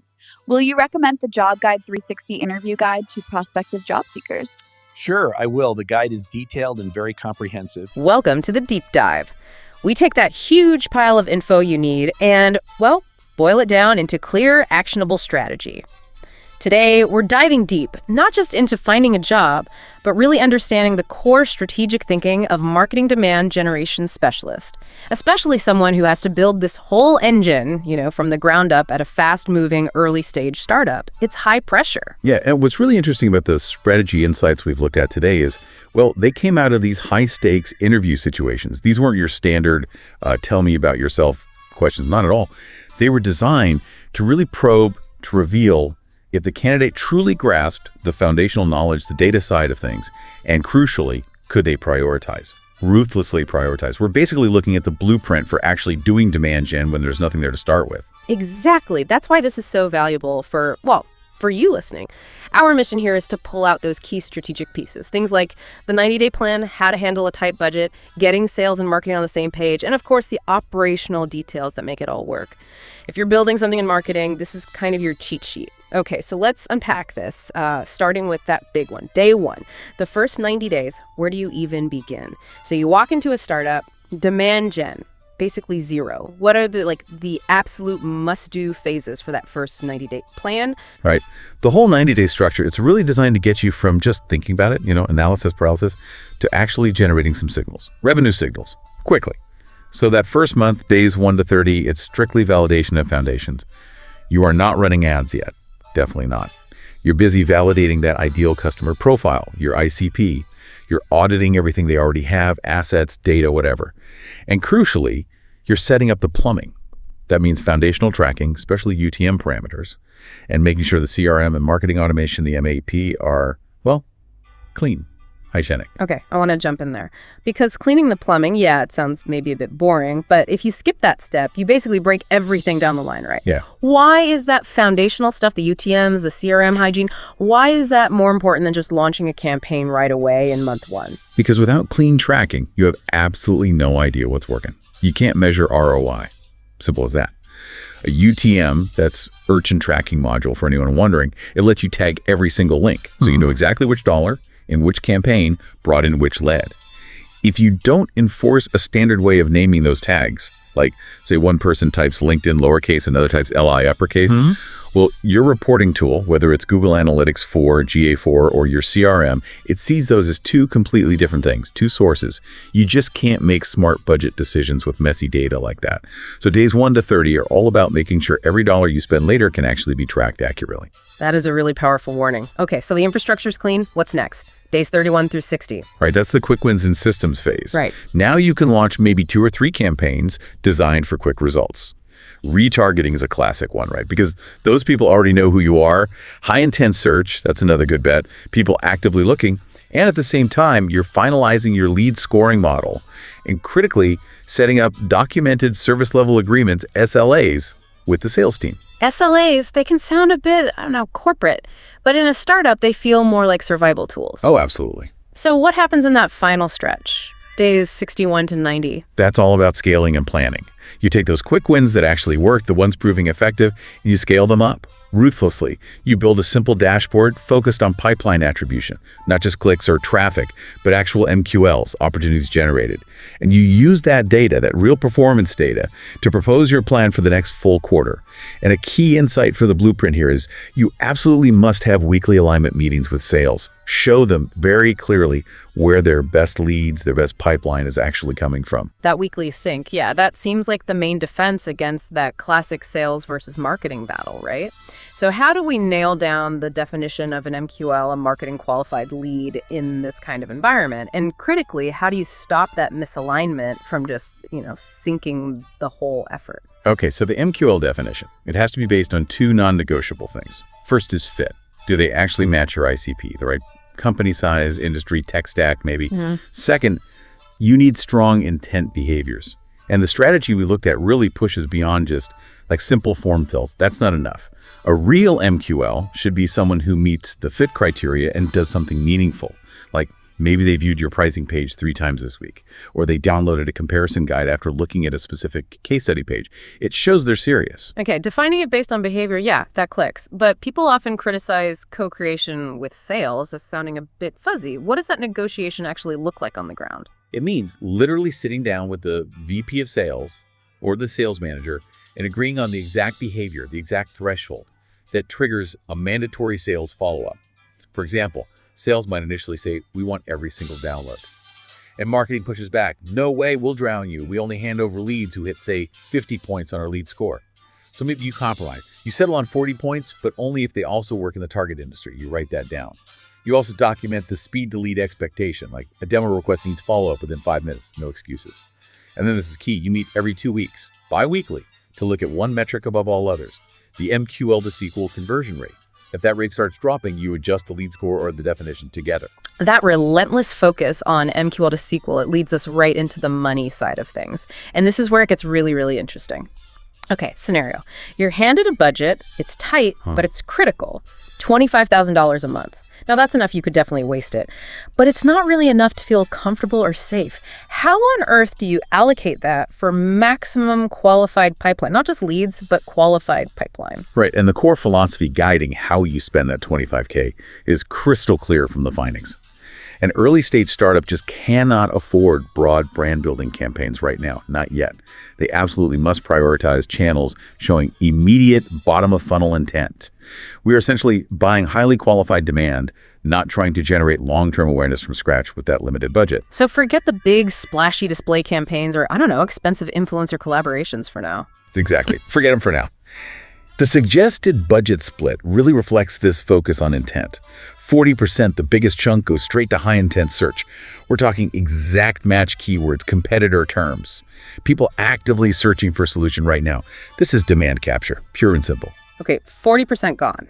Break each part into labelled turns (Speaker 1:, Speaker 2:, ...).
Speaker 1: episodes. Will you recommend the Job Guide 360 interview guide to prospective job seekers?
Speaker 2: Sure, I will. The guide is detailed and very comprehensive.
Speaker 3: Welcome to the deep dive. We take that huge pile of info you need and, well, boil it down into clear, actionable strategy. Today, we're diving deep, not just into finding a job, but really understanding the core strategic thinking of marketing demand generation specialist, especially someone who has to build this whole engine, from the ground up at a fast-moving early-stage startup. It's high pressure.
Speaker 4: Yeah, and what's really interesting about the strategy insights we've looked at today is, well, they came out of these high-stakes interview situations. These weren't your standard tell me about yourself questions, not at all. They were designed to really probe, to reveal if the candidate truly grasped the foundational knowledge, the data side of things, and crucially, could they prioritize, ruthlessly prioritize. We're basically looking at the blueprint for actually doing demand gen when there's nothing there to start with.
Speaker 3: Exactly. That's why this is so valuable for you listening. Our mission here is to pull out those key strategic pieces, things like the 90-day plan, how to handle a tight budget, getting sales and marketing on the same page, and of course, the operational details that make it all work. If you're building something in marketing, this is kind of your cheat sheet. Okay, so let's unpack this, starting with that big one, day one. The first 90 days, where do you even begin? So you walk into a startup, demand gen, basically zero. What are the absolute must-do phases for that first 90-day plan?
Speaker 4: Right. The whole 90-day structure, it's really designed to get you from just thinking about it, analysis paralysis, to actually generating some signals, revenue signals, quickly. So that first month, days 1 to 30, it's strictly validation of foundations. You are not running ads yet. Definitely not. You're busy validating that ideal customer profile, your ICP. You're auditing everything they already have, assets, data, whatever. And crucially, you're setting up the plumbing. That means foundational tracking, especially UTM parameters, and making sure the CRM and marketing automation, the MAP, are, clean, hygienic.
Speaker 3: Okay, I want to jump in there. Because cleaning the plumbing, it sounds maybe a bit boring, but if you skip that step, you basically break everything down the line, right?
Speaker 4: Yeah.
Speaker 3: Why is that foundational stuff, the UTMs, the CRM hygiene, why is that more important than just launching a campaign right away in month one?
Speaker 4: Because without clean tracking, you have absolutely no idea what's working. You can't measure ROI. Simple as that. A UTM, that's urchin tracking module for anyone wondering, it lets you tag every single link. So you know exactly which dollar in which campaign brought in which lead. If you don't enforce a standard way of naming those tags, like say one person types LinkedIn lowercase, another types LI uppercase, well, your reporting tool, whether it's Google Analytics 4, GA4, or your CRM, it sees those as two completely different things, two sources. You just can't make smart budget decisions with messy data like that. So days 1 to 30 are all about making sure every dollar you spend later can actually be tracked accurately.
Speaker 3: That is a really powerful warning. Okay, so the infrastructure's clean. What's next? Days 31 through 60.
Speaker 4: Right, that's the quick wins in systems phase.
Speaker 3: Right.
Speaker 4: Now you can launch maybe 2 or 3 campaigns designed for quick results. Retargeting is a classic one, right? Because those people already know who you are. High intent search, that's another good bet. People actively looking. And at the same time, you're finalizing your lead scoring model and critically setting up documented service level agreements, SLAs, with the sales team.
Speaker 3: SLAs, they can sound a bit, corporate, but in a startup, they feel more like survival tools.
Speaker 4: Oh, absolutely.
Speaker 3: So what happens in that final stretch, days 61 to 90?
Speaker 4: That's all about scaling and planning. You take those quick wins that actually work, the ones proving effective, and you scale them up ruthlessly. You build a simple dashboard focused on pipeline attribution, not just clicks or traffic, but actual MQLs, opportunities generated. And you use that data, that real performance data, to propose your plan for the next full quarter. And a key insight for the blueprint here is you absolutely must have weekly alignment meetings with sales. Show them very clearly where their best leads, their best pipeline is actually coming from.
Speaker 3: That weekly sync, that seems like the main defense against that classic sales versus marketing battle, right? So how do we nail down the definition of an MQL, a marketing qualified lead, in this kind of environment? And critically, how do you stop that misalignment from just, sinking the whole effort?
Speaker 4: Okay, so the MQL definition, it has to be based on 2 non-negotiable things. First is fit. Do they actually match your ICP, the right company size, industry, tech stack, maybe? Second, you need strong intent behaviors. And the strategy we looked at really pushes beyond just like simple form fills. That's not enough. A real MQL should be someone who meets the fit criteria and does something meaningful, like Maybe they viewed your pricing page 3 times this week, or they downloaded a comparison guide after looking at a specific case study page. It shows they're serious.
Speaker 3: Okay, defining it based on behavior, yeah, that clicks. But people often criticize co-creation with sales as sounding a bit fuzzy. What does that negotiation actually look like on the ground?
Speaker 4: It means literally sitting down with the VP of sales or the sales manager and agreeing on the exact behavior, the exact threshold that triggers a mandatory sales follow-up. For example, sales might initially say, we want every single download. And marketing pushes back, no way, we'll drown you. We only hand over leads who hit, say, 50 points on our lead score. So maybe you compromise. You settle on 40 points, but only if they also work in the target industry. You write that down. You also document the speed to lead expectation, like a demo request needs follow-up within 5 minutes, no excuses. And then this is key, you meet every 2 weeks, bi-weekly, to look at one metric above all others, the MQL to SQL conversion rate. If that rate starts dropping, you adjust the lead score or the definition together.
Speaker 3: That relentless focus on MQL to SQL, it leads us right into the money side of things. And this is where it gets really, really interesting. Okay, scenario. You're handed a budget, it's tight, but it's critical. $25,000 a month. Now that's enough, you could definitely waste it. But it's not really enough to feel comfortable or safe. How on earth do you allocate that for maximum qualified pipeline? Not just leads, but qualified pipeline.
Speaker 4: Right, and the core philosophy guiding how you spend that $25K is crystal clear from the findings. An early-stage startup just cannot afford broad brand-building campaigns right now, not yet. They absolutely must prioritize channels showing immediate bottom-of-funnel intent. We are essentially buying highly qualified demand, not trying to generate long-term awareness from scratch with that limited budget.
Speaker 3: So forget the big, splashy display campaigns or, I don't know, expensive influencer collaborations for now.
Speaker 4: Exactly. Forget them for now. The suggested budget split really reflects this focus on intent. 40%, the biggest chunk, goes straight to high-intent search. We're talking exact match keywords, competitor terms. People actively searching for a solution right now. This is demand capture, pure and simple.
Speaker 3: Okay, 40% gone.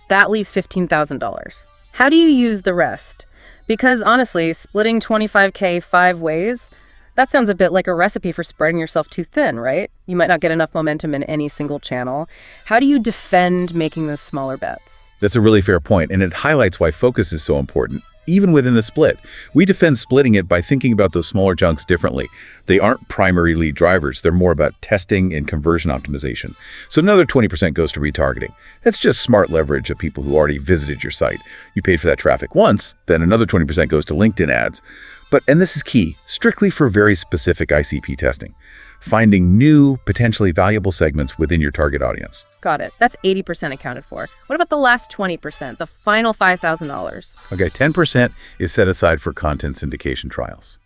Speaker 3: That leaves $15,000. How do you use the rest? Because honestly, splitting $25K 5 ways, that sounds a bit like a recipe for spreading yourself too thin, right? You might not get enough momentum in any single channel. How do you defend making those smaller bets?
Speaker 4: That's a really fair point, and it highlights why focus is so important, even within the split. We defend splitting it by thinking about those smaller chunks differently. They aren't primary lead drivers. They're more about testing and conversion optimization. So another 20% goes to retargeting. That's just smart leverage of people who already visited your site. You paid for that traffic once, then another 20% goes to LinkedIn ads. But, and this is key, strictly for very specific ICP testing. Finding new, potentially valuable segments within your target audience.
Speaker 3: Got it. That's 80% accounted for. What about the last 20%, the final $5,000?
Speaker 4: Okay, 10% is set aside for content syndication trials.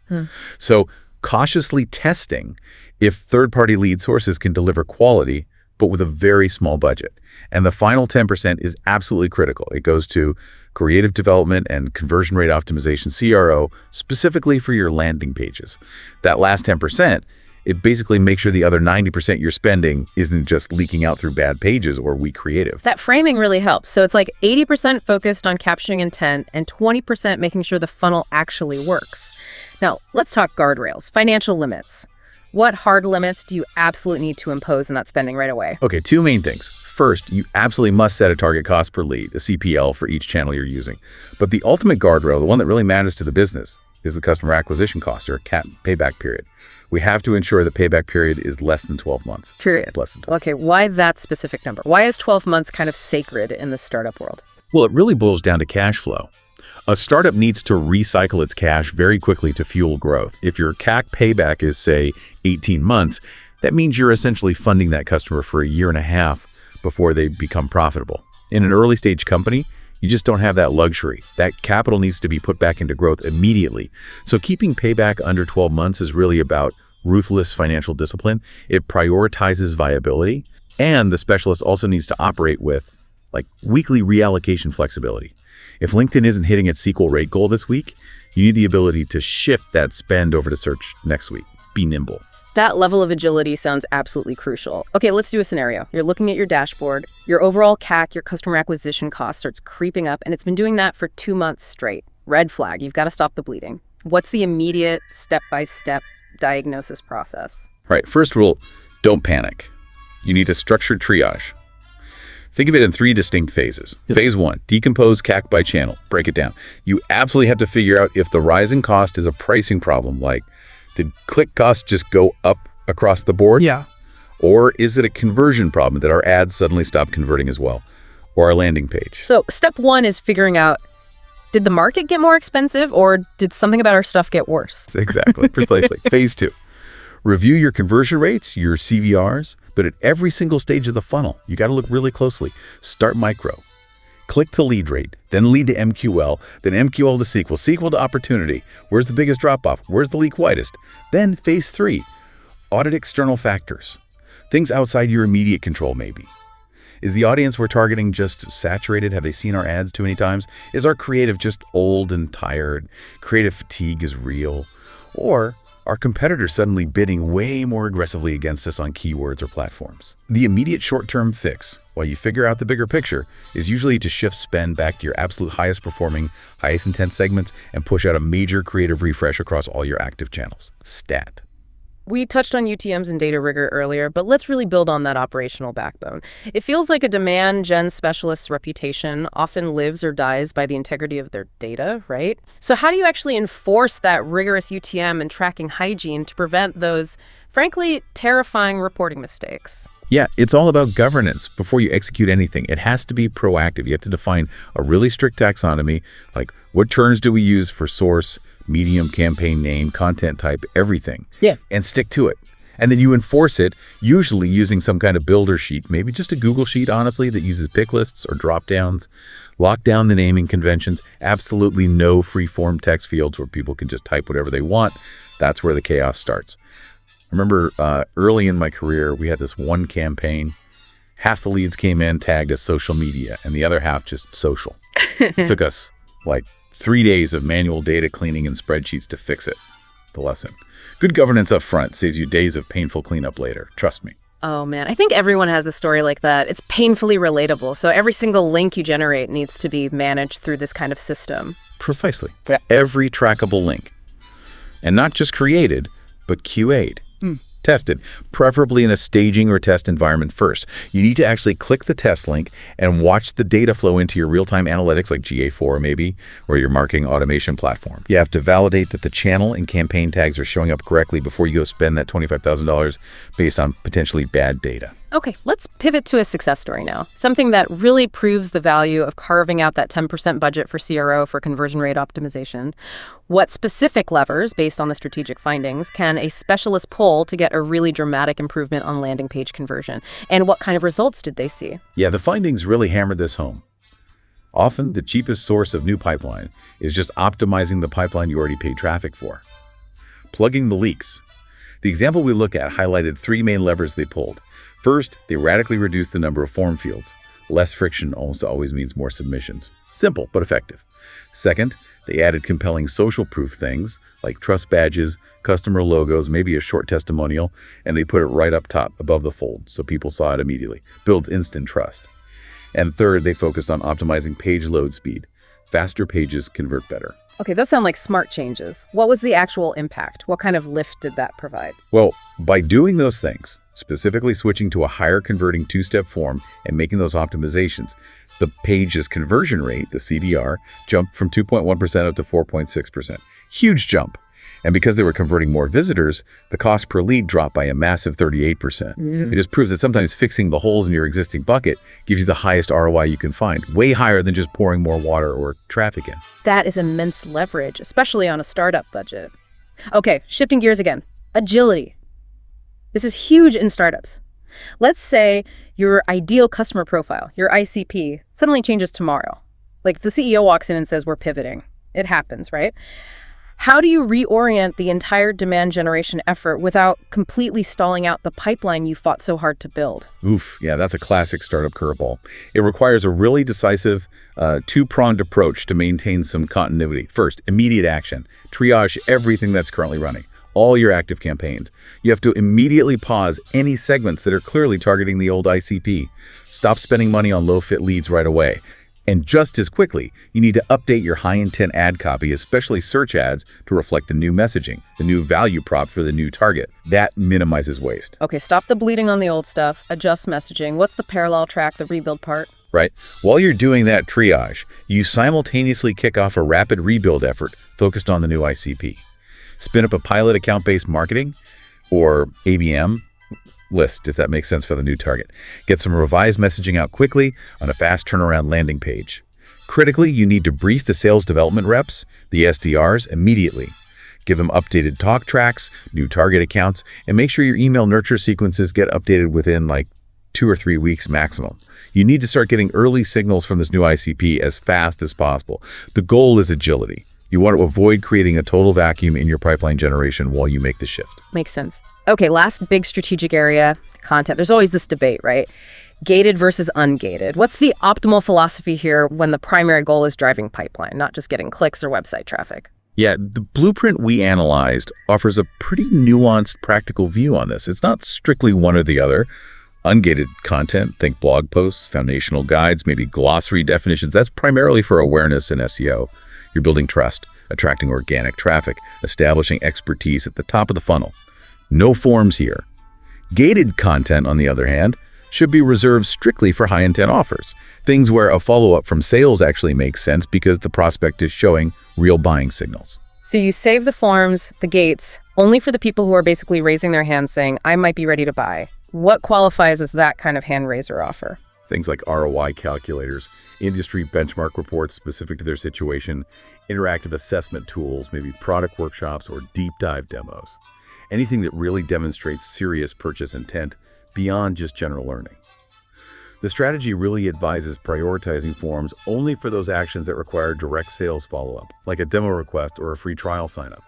Speaker 4: So cautiously testing if third-party lead sources can deliver quality, but with a very small budget. And the final 10% is absolutely critical. It goes to creative development and conversion rate optimization, CRO, specifically for your landing pages. That last 10%, it basically makes sure the other 90% you're spending isn't just leaking out through bad pages or weak creative.
Speaker 3: That framing really helps. So it's like 80% focused on capturing intent and 20% making sure the funnel actually works. Now, let's talk guardrails, financial limits. What hard limits do you absolutely need to impose in that spending right away?
Speaker 4: Okay, 2 main things. First, you absolutely must set a target cost per lead, a CPL, for each channel you're using. But the ultimate guardrail, the one that really matters to the business, is the customer acquisition cost, or CAC payback period. We have to ensure the payback period is less than 12 months.
Speaker 3: Period.
Speaker 4: Less than 12.
Speaker 3: Okay, why that specific number? Why is 12 months kind of sacred in the startup world?
Speaker 4: Well, it really boils down to cash flow. A startup needs to recycle its cash very quickly to fuel growth. If your CAC payback is, say, 18 months, that means you're essentially funding that customer for a year and a half before they become profitable. In an early stage company, you just don't have that luxury. That capital needs to be put back into growth immediately. So keeping payback under 12 months is really about ruthless financial discipline. It prioritizes viability, and the specialist also needs to operate with weekly reallocation flexibility. If LinkedIn isn't hitting its SQL rate goal this week, you need the ability to shift that spend over to search next week. Be nimble.
Speaker 3: That level of agility sounds absolutely crucial. Okay, let's do a scenario. You're looking at your dashboard, your overall CAC, your customer acquisition cost starts creeping up, and it's been doing that for 2 months straight. Red flag, you've got to stop the bleeding. What's the immediate step-by-step diagnosis process?
Speaker 4: Right, first rule, don't panic. You need a structured triage. Think of it in 3 distinct phases. Yep. Phase 1, decompose CAC by channel. Break it down. You absolutely have to figure out if the rising cost is a pricing problem, like did click costs just go up across the board?
Speaker 5: Yeah.
Speaker 4: Or is it a conversion problem that our ads suddenly stop converting as well? Or our landing page?
Speaker 3: So step 1 is figuring out, did the market get more expensive or did something about our stuff get worse?
Speaker 4: Exactly, precisely. Phase 2, review your conversion rates, your CVRs, but at every single stage of the funnel, you got to look really closely. Start micro. Click to lead rate, then lead to MQL, then MQL to SQL to opportunity. Where's the biggest drop-off? Where's the leak widest? Then phase 3, audit external factors. Things outside your immediate control, maybe. Is the audience we're targeting just saturated? Have they seen our ads too many times? Is our creative just old and tired? Creative fatigue is real? Or are competitors suddenly bidding way more aggressively against us on keywords or platforms? The immediate short-term fix, while you figure out the bigger picture, is usually to shift spend back to your absolute highest performing, highest intent segments and push out a major creative refresh across all your active channels. Stat.
Speaker 3: We touched on UTMs and data rigor earlier, but let's really build on that operational backbone. It feels like a demand gen specialist's reputation often lives or dies by the integrity of their data, right? So how do you actually enforce that rigorous UTM and tracking hygiene to prevent those, frankly, terrifying reporting mistakes?
Speaker 4: Yeah, it's all about governance. Before you execute anything, it has to be proactive. You have to define a really strict taxonomy, like what terms do we use for source, medium, campaign name, content type, everything.
Speaker 5: Yeah.
Speaker 4: And stick to it. And then you enforce it, usually using some kind of builder sheet, maybe just a Google sheet, honestly, that uses pick lists or drop downs. Lock down the naming conventions. Absolutely no free-form text fields where people can just type whatever they want. That's where the chaos starts. I remember early in my career, we had this one campaign. Half the leads came in tagged as social media, and the other half just social. It took us like 3 days of manual data cleaning and spreadsheets to fix it. The lesson. Good governance up front saves you days of painful cleanup later. Trust me.
Speaker 3: Oh, man. I think everyone has a story like that. It's painfully relatable. So every single link you generate needs to be managed through this kind of system.
Speaker 4: Precisely. Yeah. Every trackable link. And not just created, but QA'd. Tested, preferably in a staging or test environment first. You need to actually click the test link and watch the data flow into your real-time analytics like GA4 maybe, or your marketing automation platform. You have to validate that the channel and campaign tags are showing up correctly before you go spend that $25,000 based on potentially bad data.
Speaker 3: Okay, let's pivot to a success story now. Something that really proves the value of carving out that 10% budget for CRO for conversion rate optimization. What specific levers, based on the strategic findings, can a specialist pull to get a really dramatic improvement on landing page conversion? And what kind of results did they see?
Speaker 4: Yeah, the findings really hammered this home. Often, the cheapest source of new pipeline is just optimizing the pipeline you already paid traffic for. Plugging the leaks. The example we look at highlighted 3 main levers they pulled. First, they radically reduced the number of form fields. Less friction almost always means more submissions. Simple, but effective. Second, they added compelling social proof things like trust badges, customer logos, maybe a short testimonial, and they put it right up top above the fold so people saw it immediately. Builds instant trust. And third, they focused on optimizing page load speed. Faster pages convert better.
Speaker 3: Okay, those sound like smart changes. What was the actual impact? What kind of lift did that provide?
Speaker 4: Well, by doing those things, specifically switching to a higher converting 2-step form and making those optimizations, the page's conversion rate, the CDR, jumped from 2.1% up to 4.6%. Huge jump. And because they were converting more visitors, the cost per lead dropped by a massive 38%. It just proves that sometimes fixing the holes in your existing bucket gives you the highest ROI you can find, way higher than just pouring more water or traffic in.
Speaker 3: That is immense leverage, especially on a startup budget. Okay, shifting gears again. Agility. This is huge in startups. Let's say your ideal customer profile, your ICP, suddenly changes tomorrow. Like the CEO walks in and says, we're pivoting. It happens, right? How do you reorient the entire demand generation effort without completely stalling out the pipeline you fought so hard to build?
Speaker 4: Oof, yeah, that's a classic startup curveball. It requires a really decisive, two-pronged approach to maintain some continuity. First, immediate action. Triage everything that's currently running, all your active campaigns. You have to immediately pause any segments that are clearly targeting the old ICP. Stop spending money on low-fit leads right away. And just as quickly, you need to update your high-intent ad copy, especially search ads, to reflect the new messaging, the new value prop for the new target. That minimizes waste.
Speaker 3: Okay, stop the bleeding on the old stuff, adjust messaging. What's the parallel track, the rebuild part?
Speaker 4: Right? While you're doing that triage, you simultaneously kick off a rapid rebuild effort focused on the new ICP. Spin up a pilot account-based marketing or ABM list, if that makes sense for the new target. Get some revised messaging out quickly on a fast turnaround landing page. Critically, you need to brief the sales development reps, the SDRs, immediately. Give them updated talk tracks, new target accounts, and make sure your email nurture sequences get updated within like 2 or 3 weeks maximum. You need to start getting early signals from this new ICP as fast as possible. The goal is agility. You want to avoid creating a total vacuum in your pipeline generation while you make the shift.
Speaker 3: Makes sense. Okay, last big strategic area, content. There's always this debate, right? Gated versus ungated. What's the optimal philosophy here when the primary goal is driving pipeline, not just getting clicks or website traffic?
Speaker 4: Yeah, the blueprint we analyzed offers a pretty nuanced, practical view on this. It's not strictly one or the other. Ungated content, think blog posts, foundational guides, maybe glossary definitions. That's primarily for awareness and SEO. You're building trust, attracting organic traffic, establishing expertise at the top of the funnel. No forms here. Gated content, on the other hand, should be reserved strictly for high-intent offers. Things where a follow-up from sales actually makes sense because the prospect is showing real buying signals.
Speaker 3: So you save the forms, the gates, only for the people who are basically raising their hands saying, I might be ready to buy. What qualifies as that kind of hand-raiser offer?
Speaker 4: Things like ROI calculators, industry benchmark reports specific to their situation, interactive assessment tools, maybe product workshops or deep dive demos. Anything that really demonstrates serious purchase intent beyond just general learning. The strategy really advises prioritizing forms only for those actions that require direct sales follow-up, like a demo request or a free trial sign-up.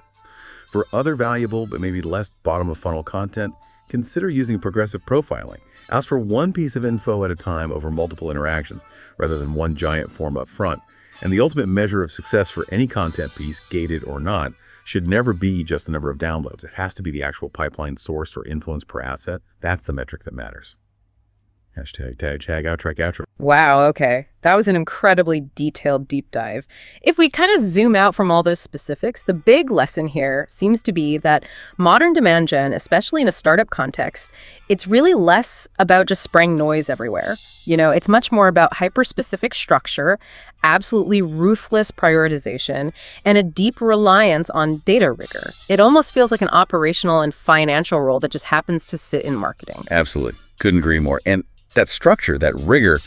Speaker 4: For other valuable but maybe less bottom-of-funnel content, consider using progressive profiling. Ask for one piece of info at a time over multiple interactions, rather than one giant form up front. And the ultimate measure of success for any content piece, gated or not, should never be just the number of downloads. It has to be the actual pipeline source or influence per asset. That's the metric that matters. Hashtag tag outro.
Speaker 3: Wow, okay. That was an incredibly detailed deep dive. If we kind of zoom out from all those specifics, the big lesson here seems to be that modern demand gen, especially in a startup context, it's really less about just spraying noise everywhere. You know, it's much more about hyper-specific structure, absolutely ruthless prioritization, and a deep reliance on data rigor. It almost feels like an operational and financial role that just happens to sit in marketing.
Speaker 4: Absolutely. Couldn't agree more. And that structure, that rigor,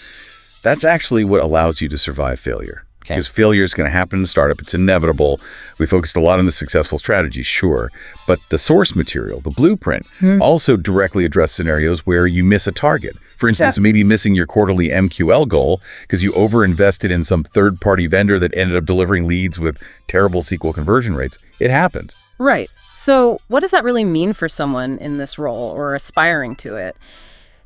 Speaker 4: that's actually what allows you to survive failure. Okay. Because failure is going to happen in a startup. It's inevitable. We focused a lot on the successful strategies, sure. But the source material, the blueprint, also directly address scenarios where you miss a target. For instance, maybe missing your quarterly MQL goal because you overinvested in some third-party vendor that ended up delivering leads with terrible SQL conversion rates. It happens.
Speaker 3: Right. So what does that really mean for someone in this role or aspiring to it?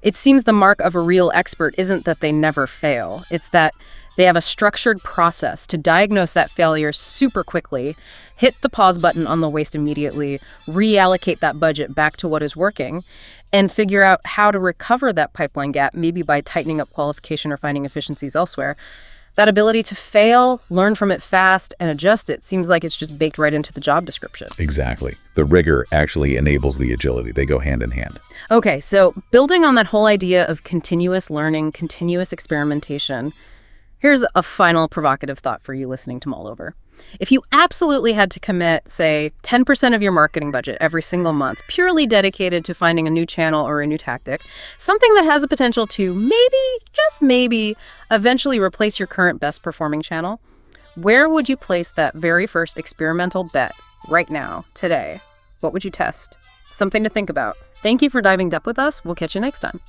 Speaker 3: It seems the mark of a real expert isn't that they never fail. It's that they have a structured process to diagnose that failure super quickly, hit the pause button on the waste immediately, reallocate that budget back to what is working, and figure out how to recover that pipeline gap, maybe by tightening up qualification or finding efficiencies elsewhere. That ability to fail, learn from it fast, and adjust it seems like it's just baked right into the job description.
Speaker 4: Exactly. The rigor actually enables the agility. They go hand in hand.
Speaker 3: Okay, so building on that whole idea of continuous learning, continuous experimentation, here's a final provocative thought for you listening to mull over. If you absolutely had to commit, say, 10% of your marketing budget every single month, purely dedicated to finding a new channel or a new tactic, something that has the potential to maybe, just maybe, eventually replace your current best performing channel, where would you place that very first experimental bet right now, today? What would you test? Something to think about. Thank you for diving deep with us. We'll catch you next time.